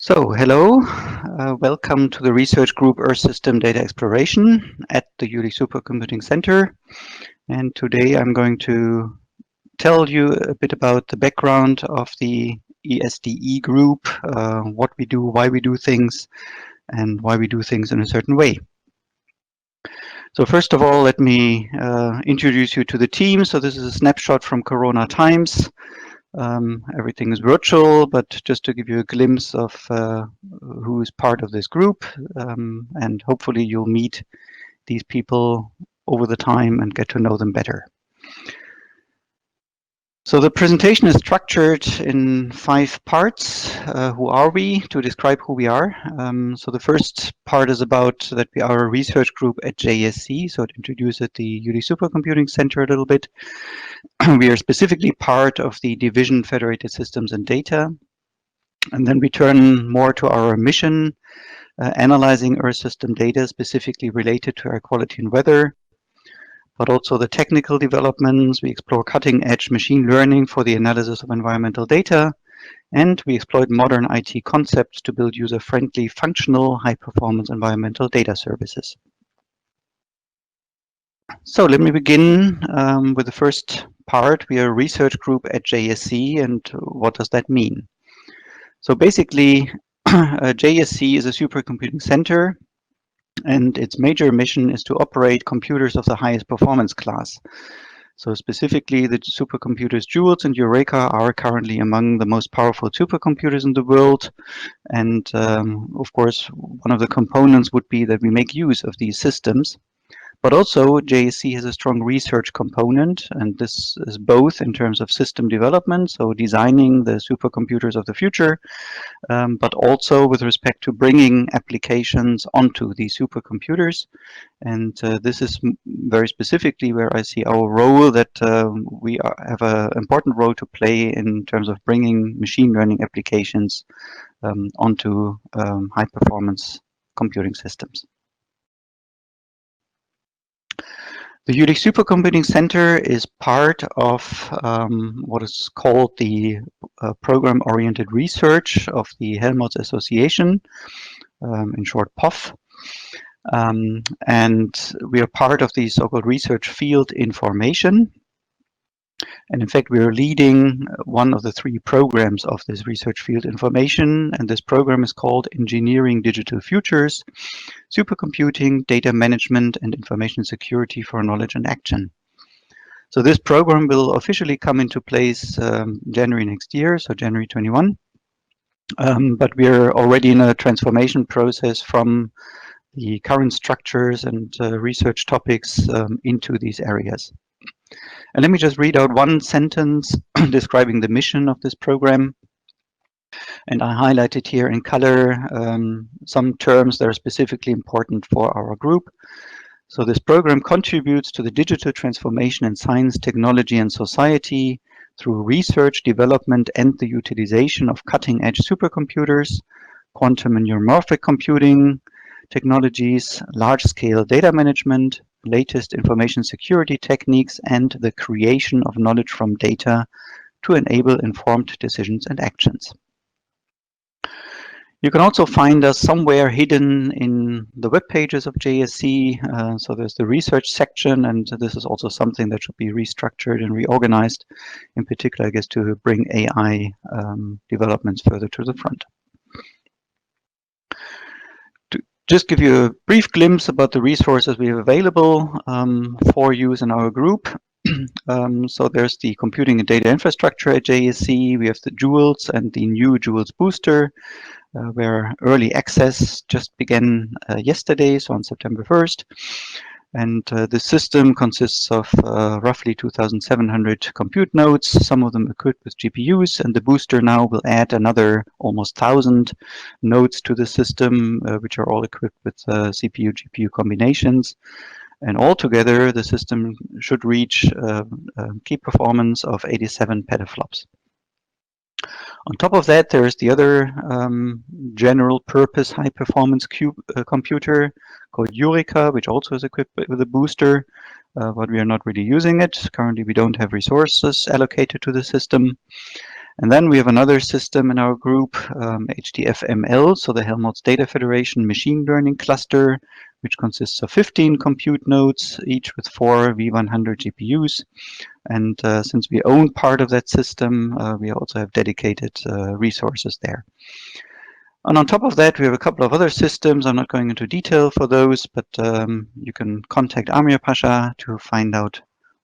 So, hello, welcome to the research group Earth System Data Exploration at the Jülich Supercomputing Centre. And today I'm going to tell you a bit about the background of the ESDE group, what we do, why we do things, and why we do things in a certain way. So first of all, let me introduce you to the team. So this is a snapshot from Corona times. Everything is virtual, but just to give you a glimpse of who is part of this group, and hopefully you'll meet these people over the time and get to know them better. So the presentation is structured in 5 parts. Who are we? To describe who we are. So the first part is about that we are a research group at JSC, so it introduces the Jülich Supercomputing Centre a little bit. We are specifically part of the division Federated Systems and Data. And then we turn more to our mission, analyzing Earth system data specifically related to air quality and weather, but also the technical developments. We explore cutting-edge machine learning for the analysis of environmental data, and we exploit modern IT concepts to build user-friendly, functional, high-performance environmental data services. So let me begin with the first part. We are a research group at JSC, and what does that mean? So basically, JSC is a supercomputing center, and its major mission is to operate computers of the highest performance class. So specifically, the supercomputers Jülich and Eureka are currently among the most powerful supercomputers in the world. And of course, one of the components would be that we make use of these systems. But also, JSC has a strong research component, and this is both in terms of system development, so designing the supercomputers of the future, but also with respect to bringing applications onto these supercomputers. And this is very specifically where I see our role, that we have an important role to play in terms of bringing machine learning applications onto high-performance computing systems. The Jülich Supercomputing Centre is part of what is called the Program-Oriented Research of the Helmholtz Association, in short POF. And we are part of the so-called research field information. And in fact, we are leading one of the 3 programs of this research field information. And this program is called Engineering Digital Futures, Supercomputing, Data Management, and Information Security for Knowledge and Action. So this program will officially come into place January next year, so January 21. But we are already in a transformation process from the current structures and research topics into these areas. And let me just read out one sentence describing the mission of this program. And I highlighted here in color some terms that are specifically important for our group. So this program contributes to the digital transformation in science, technology, and society through research, development, and the utilization of cutting-edge supercomputers, quantum and neuromorphic computing technologies, large-scale data management, latest information security techniques, and the creation of knowledge from data to enable informed decisions and actions. You can also find us somewhere hidden in the web pages of JSC. So there's the research section, and this is also something that should be restructured and reorganized, in particular, I guess, to bring AI developments further to the front. To just give you a brief glimpse about the resources we have available for use in our group. So there's the computing and data infrastructure at JSC. We have the Joules and the new Joules booster, where early access just began yesterday, so on September 1st. And the system consists of roughly 2,700 compute nodes, some of them equipped with GPUs, and the booster now will add another almost 1,000 nodes to the system, which are all equipped with CPU-GPU combinations. And altogether, the system should reach key performance of 87 petaflops. On top of that, there is the other general purpose high performance computer called Eureka, which also is equipped with a booster, but we are not really using it. Currently, we don't have resources allocated to the system. And then we have another system in our group, HDFML, so the Helmholtz Data Federation Machine Learning Cluster, which consists of 15 compute nodes, each with 4 V100 GPUs. And since we own part of that system, we also have dedicated resources there. And on top of that, we have a couple of other systems. I'm not going into detail for those, but you can contact Amir Pasha to find out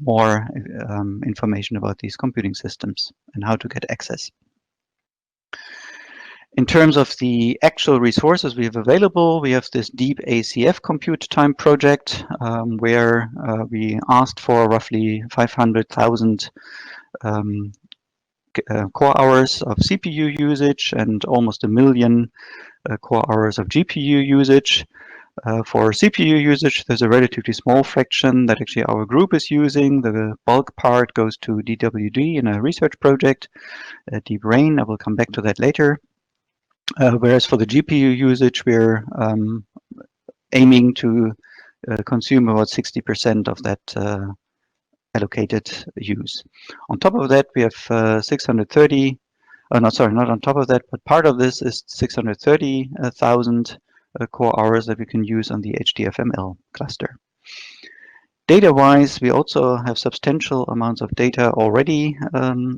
more information about these computing systems and how to get access. In terms of the actual resources we have available, we have this deep ACF compute time project where we asked for roughly 500,000 core hours of CPU usage and almost 1 million core hours of GPU usage. For CPU usage, there's a relatively small fraction that actually our group is using. The bulk part goes to DWD in a research project, Deep Rain. I will come back to that later. Whereas for the GPU usage, we're aiming to consume about 60% of that allocated use. On top of that, we have 630, not on top of that, but part of this is 630,000 core hours that we can use on the HDFML cluster. Data-wise, we also have substantial amounts of data already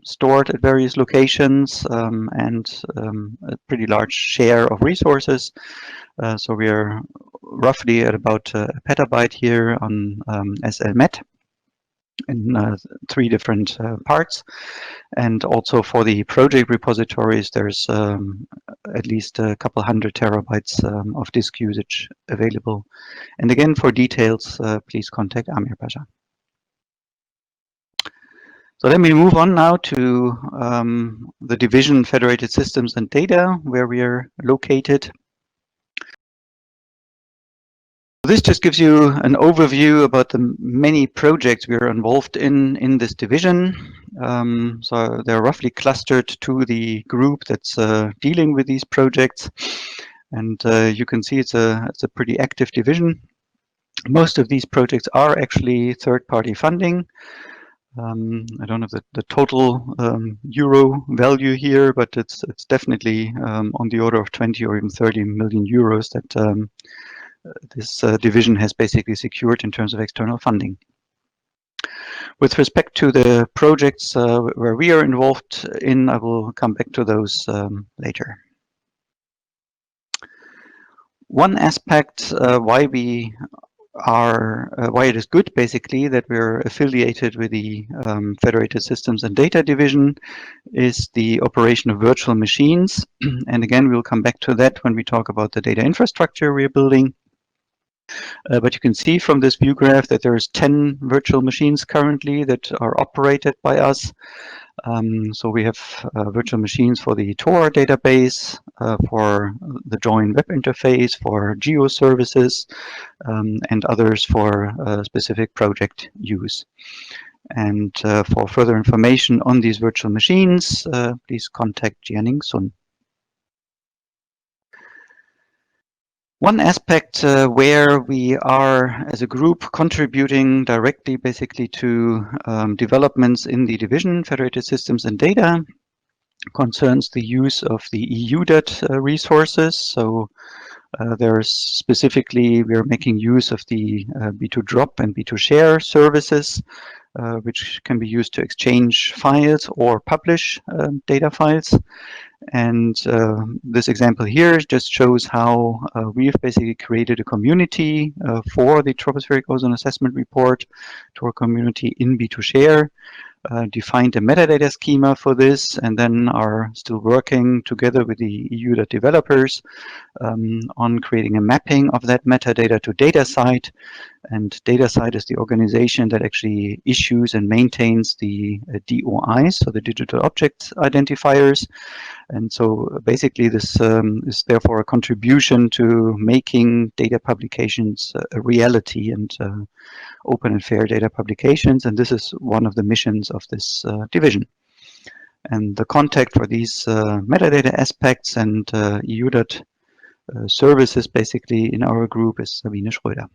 stored at various locations and a pretty large share of resources. So we are roughly at about a petabyte here on SLMet in 3 different parts. And also for the project repositories, there's at least a couple hundred terabytes of disk usage available. And again, for details, please contact Amir Pasha. So let me move on now to the division Federated Systems and Data, where we are located. This just gives you an overview about the many projects we are involved in this division. So they're roughly clustered to the group that's dealing with these projects. And you can see it's a pretty active division. Most of these projects are actually third-party funding. I don't have the total euro value here, but it's definitely on the order of 20 or even 30 million euros that this division has basically secured in terms of external funding. With respect to the projects where we are involved in, I will come back to those later. One aspect why it is good basically that we're affiliated with the Federated Systems and Data division is the operation of virtual machines. And again, we'll come back to that when we talk about the data infrastructure we're building. But you can see from this view graph that there's 10 virtual machines currently that are operated by us. So we have virtual machines for the TOR database, for the joint web interface, for geo services, and others for specific project use. And for further information on these virtual machines, please contact Jianing Sun. One aspect where we are as a group contributing directly basically to developments in the division Federated Systems and Data concerns the use of the EUDAT resources. So there's specifically, we're making use of the B2Drop and B2Share services, which can be used to exchange files or publish data files. And this example here just shows how we've basically created a community for the Tropospheric Ozone Assessment Report to our community in B2Share, defined a metadata schema for this, and then are still working together with the EUDAT developers on creating a mapping of that metadata to DataCite. And DataCite is the organization that actually issues and maintains the DOIs, so the digital object identifiers. And so basically this is therefore a contribution to making data publications a reality and open and fair data publications. And this is one of the missions of this division. And the contact for these metadata aspects and EUDAT services basically in our group is Sabine Schröder.